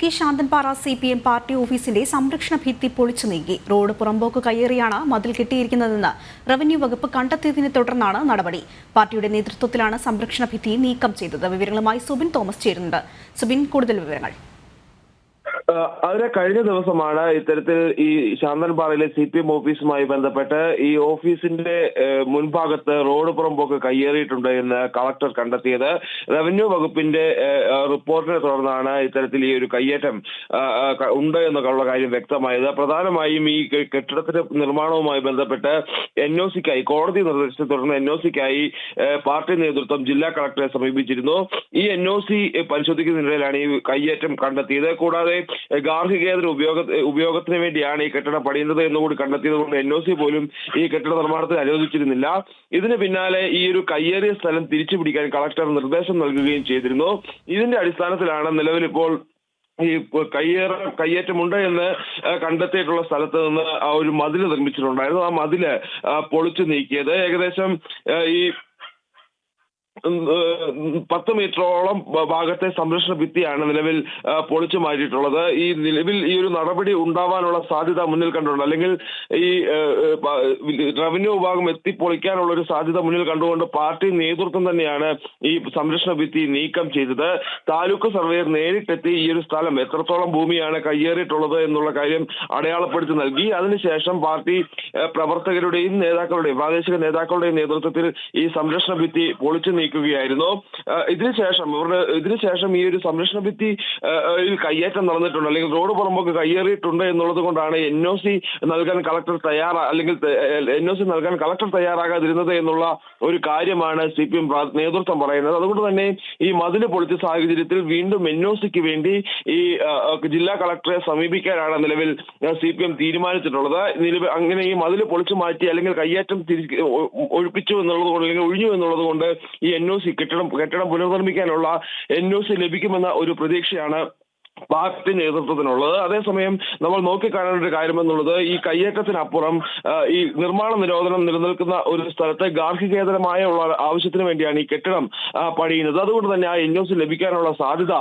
Idukki Santhanpara CPM party ഓഫീസിന്റെ സംരക്ഷണ ഭിത്തി പൊളിച്ചു നീക്കി. റോഡ് പുറമ്പോക്ക് കയ്യേറിയാണ് മതിൽ കെട്ടിയിരിക്കുന്നതെന്ന് റവന്യൂ വകുപ്പ് കണ്ടെത്തിയതിനെ തുടർന്നാണ് നടപടി. പാർട്ടിയുടെ നേതൃത്വത്തിലാണ് സംരക്ഷണ ഭിത്തി നീക്കം ചെയ്തത്. വിവരങ്ങളുമായി സുബിൻ തോമസ് ചേരുന്നുണ്ട്. സുബിൻ, കൂടുതൽ വിവരങ്ങൾ. അതിന് കഴിഞ്ഞ ദിവസമാണ് ഇത്തരത്തിൽ ഈ ശാന്തൻപാറയിലെ CPM ഓഫീസുമായി ബന്ധപ്പെട്ട് ഈ ഓഫീസിന്റെ മുൻഭാഗത്ത് റോഡ് പുറമ്പോക്ക് കയ്യേറിയിട്ടുണ്ട് എന്ന് കളക്ടർ കണ്ടെത്തിയത്. റവന്യൂ വകുപ്പിന്റെ റിപ്പോർട്ടിനെ തുടർന്നാണ് ഇത്തരത്തിൽ ഈ ഒരു കയ്യേറ്റം ഉണ്ട് എന്നുള്ള കാര്യം വ്യക്തമായത്. പ്രധാനമായും ഈ കെട്ടിടത്തിന്റെ നിർമ്മാണവുമായി ബന്ധപ്പെട്ട് NOCക്കായി കോടതി നിർദ്ദേശത്തെ തുടർന്ന് NOCക്കായി പാർട്ടി നേതൃത്വം ജില്ലാ കളക്ടറെ സമീപിച്ചിരുന്നു. ഈ NOC പരിശോധിക്കുന്നതിനിടയിലാണ് ഈ കയ്യേറ്റം കണ്ടെത്തിയത്. കൂടാതെ ഗാർഹികേതര ഉപയോഗത്തിന് വേണ്ടിയാണ് ഈ കെട്ടിടം പണിയുന്നത് എന്നുകൂടി കണ്ടെത്തിയതുകൊണ്ട് NOC പോലും ഈ കെട്ടിട നിർമ്മാണത്തിന് അനുവദിച്ചിരുന്നില്ല. ഇതിന് പിന്നാലെ ഈ ഒരു കയ്യേറിയ സ്ഥലം തിരിച്ചുപിടിക്കാൻ കളക്ടർ നിർദ്ദേശം നൽകുകയും ചെയ്തിരുന്നു. ഇതിന്റെ അടിസ്ഥാനത്തിലാണ് നിലവിലിപ്പോൾ ഈ കയ്യേറ്റമുണ്ട് എന്ന് കണ്ടെത്തിയിട്ടുള്ള സ്ഥലത്ത് നിന്ന് ആ ഒരു മതില് നിർമ്മിച്ചിട്ടുണ്ടായിരുന്നു. ആ മതില് പൊളിച്ചു നീക്കിയത്. ഏകദേശം ഈ 10 മീറ്ററോളം ഭാഗത്തെ സംരക്ഷണ ഭിത്തിയാണ് നിലവിൽ പൊളിച്ചു മാറ്റിയിട്ടുള്ളത്. ഈ നിലവിൽ ഈ ഒരു നടപടി ഉണ്ടാവാനുള്ള സാധ്യത മുന്നിൽ കണ്ടുകൊണ്ട്, അല്ലെങ്കിൽ ഈ റവന്യൂ വിഭാഗം എത്തിപ്പൊളിക്കാനുള്ള ഒരു സാധ്യത മുന്നിൽ കണ്ടുകൊണ്ട് പാർട്ടി നേതൃത്വം തന്നെയാണ് ഈ സംരക്ഷണ ഭിത്തി നീക്കം ചെയ്തത്. താലൂക്ക് സർവേയർ നേരിട്ടെത്തി ഈ ഒരു സ്ഥലം എത്രത്തോളം ഭൂമിയാണ് കയ്യേറിയിട്ടുള്ളത് എന്നുള്ള കാര്യം അടയാളപ്പെടുത്തി നൽകി. അതിനുശേഷം പാർട്ടി പ്രവർത്തകരുടെയും പ്രാദേശിക നേതാക്കളുടെയും നേതൃത്വത്തിൽ ഈ സംരക്ഷണ ഭിത്തി പൊളിച്ചു നീക്കുകയായിരുന്നു. ഇതിനുശേഷം ഈ ഒരു സംരക്ഷണ ഭിത്തി കയ്യേറ്റം നടന്നിട്ടുണ്ട്, അല്ലെങ്കിൽ റോഡ് പുറമ്പോക്ക് കയ്യേറിയിട്ടുണ്ട് എന്നുള്ളത് കൊണ്ടാണ് NOC നൽകാൻ കളക്ടർ തയ്യാറാകാതിരുന്നത് എന്നുള്ള ഒരു കാര്യമാണ് CPM നേതൃത്വം പറയുന്നത്. അതുകൊണ്ട് തന്നെ ഈ മതില് പൊളിച്ച സാഹചര്യത്തിൽ വീണ്ടും NOCക്ക് വേണ്ടി ഈ ജില്ലാ കളക്ടറെ സമീപിക്കാനാണ് നിലവിൽ CPM തീരുമാനിച്ചിട്ടുള്ളത്. അങ്ങനെ ഈ മതില് പൊളിച്ചു മാറ്റി അല്ലെങ്കിൽ കയ്യേറ്റം ഒഴിപ്പിച്ചു എന്നുള്ളത് കൊണ്ട്, അല്ലെങ്കിൽ ഒഴിഞ്ഞു എന്നുള്ളത് കൊണ്ട് ഈ NOC കെട്ടിടം പുനർനിർമ്മിക്കാനുള്ള NOC ലഭിക്കുമെന്ന ഒരു പ്രതീക്ഷയാണ് പാർട്ടി നേതൃത്വത്തിനുള്ളത്. അതേസമയം നമ്മൾ നോക്കിക്കാണേണ്ട ഒരു കാര്യമെന്നുള്ളത്, ഈ കയ്യേറ്റത്തിനപ്പുറം ഈ നിർമ്മാണ നിരോധനം നിലനിൽക്കുന്ന ഒരു സ്ഥലത്തെ ഗാർഹികേതരമായ ആവശ്യത്തിന് വേണ്ടിയാണ് ഈ കെട്ടിടം പണിയുന്നത്. അതുകൊണ്ട് തന്നെ ആ NOC ലഭിക്കാനുള്ള സാധ്യത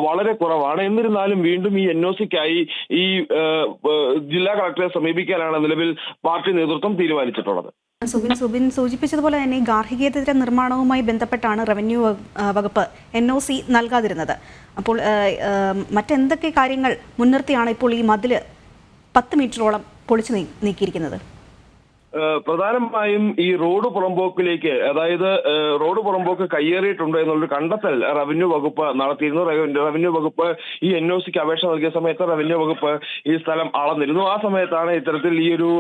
വളരെ കുറവാണ്. എന്നിരുന്നാലും വീണ്ടും ഈ NOCക്കായി ഈ ജില്ലാ കളക്ടറെ സമീപിക്കാനാണ് നിലവിൽ പാർട്ടി നേതൃത്വം തീരുമാനിച്ചിട്ടുള്ളത്. സുബിൻ സൂചിപ്പിച്ചതുപോലെ തന്നെ ഗാർഹികേതര നിർമ്മാണവുമായി ബന്ധപ്പെട്ടാണ് റവന്യൂ വകുപ്പ് NOC നൽകാതിരുന്നത്. അപ്പോൾ മറ്റെന്തൊക്കെ കാര്യങ്ങൾ മുൻനിർത്തിയാണ് ഇപ്പോൾ ഈ മതില് 10 മീറ്ററോളം പൊളിച്ചു നീക്കിയിരിക്കുന്നത്? പ്രധാനമായും ഈ റോഡ് പുറമ്പോക്കിലേക്ക്, അതായത് റോഡ് പുറമ്പോക്ക് കയ്യേറിയിട്ടുണ്ട് എന്നുള്ളൊരു കണ്ടെത്തൽ റവന്യൂ വകുപ്പ് നടത്തിയിരുന്നു. റവന്യൂ വകുപ്പ് ഈ NOCക്ക് അപേക്ഷ നൽകിയ സമയത്ത് റവന്യൂ വകുപ്പ് ഈ സ്ഥലം അളന്നിരുന്നു. ആ സമയത്താണ് ഇത്തരത്തിൽ ഈ ഒരു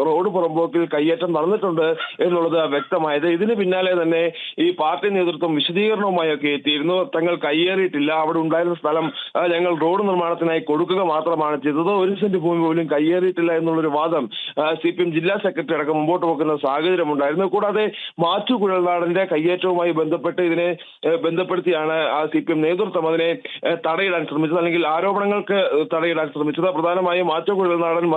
റോഡ് പുറമ്പോക്കിൽ കയ്യേറ്റം നടന്നിട്ടുണ്ട് എന്നുള്ളത് വ്യക്തമായത്. ഇതിന് പിന്നാലെ തന്നെ ഈ പാർട്ടി നേതൃത്വം വിശദീകരണവുമായൊക്കെ എത്തിയിരുന്നു. തങ്ങൾ കയ്യേറിയിട്ടില്ല, അവിടെ ഉണ്ടായിരുന്ന സ്ഥലം ഞങ്ങൾ റോഡ് നിർമ്മാണത്തിനായി കൊടുക്കുക മാത്രമാണ് ചെയ്തത്, 1 സെന്റ് ഭൂമി പോലും കയ്യേറിയിട്ടില്ല എന്നുള്ളൊരു വാദം CPM ജില്ലാ സെക്രട്ടറി മുമ്പോട്ട് വെക്കുന്ന സാഹചര്യം ഉണ്ടായിരുന്നു. കൂടാതെ മാച്ചു കുഴൽനാടന്റെ കയ്യേറ്റവുമായി ബന്ധപ്പെടുത്തിയാണ് CPM നേതൃത്വം അതിനെ തടയിടാൻ ശ്രമിച്ചത്, അല്ലെങ്കിൽ ആരോപണങ്ങൾക്ക് തടയിടാൻ ശ്രമിച്ചത്. പ്രധാനമായും മാച്ചു കുഴൽനാടൻ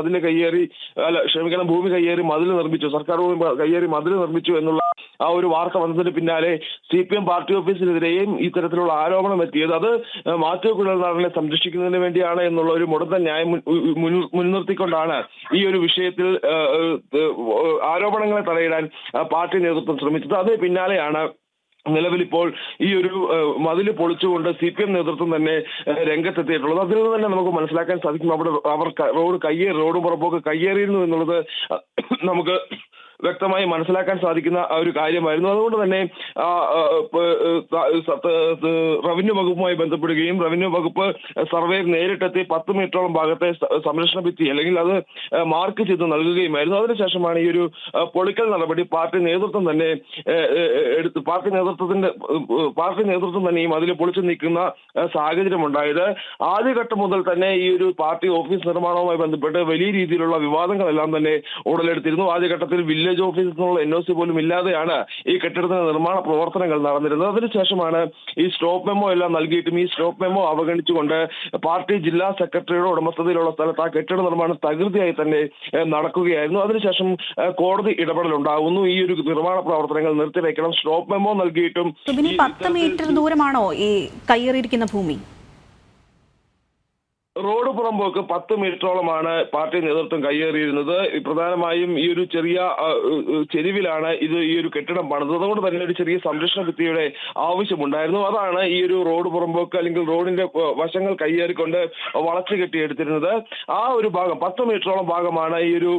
ഭൂമി കയ്യേറി മതിൽ നിർമ്മിച്ചു, സർക്കാർ ഭൂമി കയ്യേറി മതിൽ നിർമ്മിച്ചു എന്നുള്ള ആ ഒരു വാർത്ത വന്നതിന് പിന്നാലെ CPM പാർട്ടി ഓഫീസിനെതിരെയും ഇത്തരത്തിലുള്ള ആരോപണം എത്തിയത് അത് മാത്യു കുഴൽനാടനെ സംരക്ഷിക്കുന്നതിന് വേണ്ടിയാണ് എന്നുള്ള ഒരു മുടന്തൻ ന്യായം മുൻനിർത്തിക്കൊണ്ടാണ് ഈ ഒരു വിഷയത്തിൽ ആരോപണങ്ങളെ തടയിടാൻ പാർട്ടി നേതൃത്വം ശ്രമിച്ചത്. അതിന് പിന്നാലെയാണ് നിലവിലിപ്പോൾ ഈ ഒരു മതില് പൊളിച്ചുകൊണ്ട് CPM നേതൃത്വം തന്നെ രംഗത്തെത്തിയിട്ടുള്ളത്. അതിൽ നിന്ന് തന്നെ നമുക്ക് മനസ്സിലാക്കാൻ സാധിക്കും അവർ റോഡ് പുറമ്പോക്ക് കയ്യേറിയിരുന്നു എന്നുള്ളത് നമുക്ക് വ്യക്തമായി മനസ്സിലാക്കാൻ സാധിക്കുന്ന ഒരു കാര്യമായിരുന്നു. അതുകൊണ്ട് തന്നെ റവന്യൂ വകുപ്പുമായി ബന്ധപ്പെടുകയും റവന്യൂ വകുപ്പ് സർവേയർ നേരിട്ടെത്തി 10 മീറ്ററോളം ഭാഗത്തെ സംരക്ഷണ ഭിത്തി, അല്ലെങ്കിൽ അത് മാർക്ക് ചെയ്ത് നൽകുകയുമായിരുന്നു. അതിനുശേഷമാണ് ഈ ഒരു പൊളിക്കൽ നടപടി പാർട്ടി നേതൃത്വം തന്നെ ഈ മതിൽ പൊളിച്ചു നീക്കുന്ന സാഹചര്യം ഉണ്ടായത്. ആദ്യഘട്ടം മുതൽ തന്നെ ഈ ഒരു പാർട്ടി ഓഫീസ് നിർമ്മാണവുമായി ബന്ധപ്പെട്ട് വലിയ രീതിയിലുള്ള വിവാദങ്ങളെല്ലാം തന്നെ ഉടലെടുത്തിരുന്നു. ആദ്യഘട്ടത്തിൽ വില്ലേജ് ഓഫീസിൽ നിന്നുള്ള NOC പോലും ഇല്ലാതെയാണ് ഈ കെട്ടിടത്തിന്റെ നിർമ്മാണ പ്രവർത്തനങ്ങൾ നടന്നിരുന്നത്. അതിനുശേഷമാണ് ഈ സ്റ്റോപ്പ് മെമ്മോ എല്ലാം നൽകിയിട്ടും ഈ സ്റ്റോപ്പ് മെമ്മോ അവഗണിച്ചുകൊണ്ട് പാർട്ടി ജില്ലാ സെക്രട്ടറിയുടെ ഉടമസ്ഥതയിലുള്ള സ്ഥലത്ത് ആ കെട്ടിട നിർമ്മാണം തകൃതിയായി തന്നെ നടക്കുകയായിരുന്നു. അതിനുശേഷം കോടതി ഇടപെടലുണ്ടാകുന്നു. ഈ ഒരു നിർമ്മാണ പ്രവർത്തനങ്ങൾ നിർത്തിവെക്കണം, സ്റ്റോപ്പ് മെമ്മോ നൽകിയിട്ടും. 10 മീറ്റർ ദൂരമാണോ ഈ കയ്യേറിയിരിക്കുന്ന ഭൂമി? റോഡ് പുറമ്പോക്ക് 10 മീറ്ററോളമാണ് പാർട്ടി നേതൃത്വം കയ്യേറിയിരുന്നത്. പ്രധാനമായും ഈ ഒരു ചെറിയ ചെരിവിലാണ് ഈ ഒരു കെട്ടിടം പണിത്. അതുകൊണ്ട് തന്നെ ഒരു ചെറിയ സംരക്ഷണ ഭിത്തിയുടെ ആവശ്യമുണ്ടായിരുന്നു. അതാണ് ഈ ഒരു റോഡ് പുറമ്പോക്ക് അല്ലെങ്കിൽ റോഡിന്റെ വശങ്ങൾ കയ്യേറിക്കൊണ്ട് വളച്ചു കെട്ടിയെടുത്തിരുന്നത്. ആ ഒരു ഭാഗം 10 മീറ്ററോളം ഭാഗമാണ് ഈ ഒരു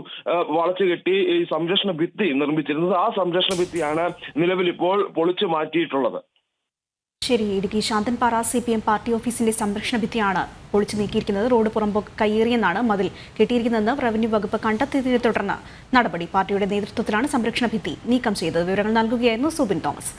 വളച്ചു കെട്ടി ഈ സംരക്ഷണ ഭിത്തി നിർമ്മിച്ചിരുന്നത്. ആ സംരക്ഷണ ഭിത്തിയാണ് നിലവിൽ ഇപ്പോൾ പൊളിച്ചു മാറ്റിയിട്ടുള്ളത്. ശരി, ഇടുക്കി ശാന്തൻപാറ CPM പാർട്ടി ഓഫീസിന്റെ സംരക്ഷണ ഭിത്തിയാണ് പൊളിച്ചു നീക്കിയിരിക്കുന്നത്. റോഡ് പുറമ്പോക്ക് കയ്യേറിയെന്നാണ് മതിൽ കെട്ടിയിരിക്കുന്നതെന്ന് റവന്യൂ വകുപ്പ് കണ്ടെത്തിയതിനെ തുടർന്ന് നടപടി. പാർട്ടിയുടെ നേതൃത്വത്തിലാണ് സംരക്ഷണ ഭിത്തി നീക്കം ചെയ്തത്. വിവരങ്ങൾ നൽകുകയായിരുന്നു സുബിൻ തോമസ്.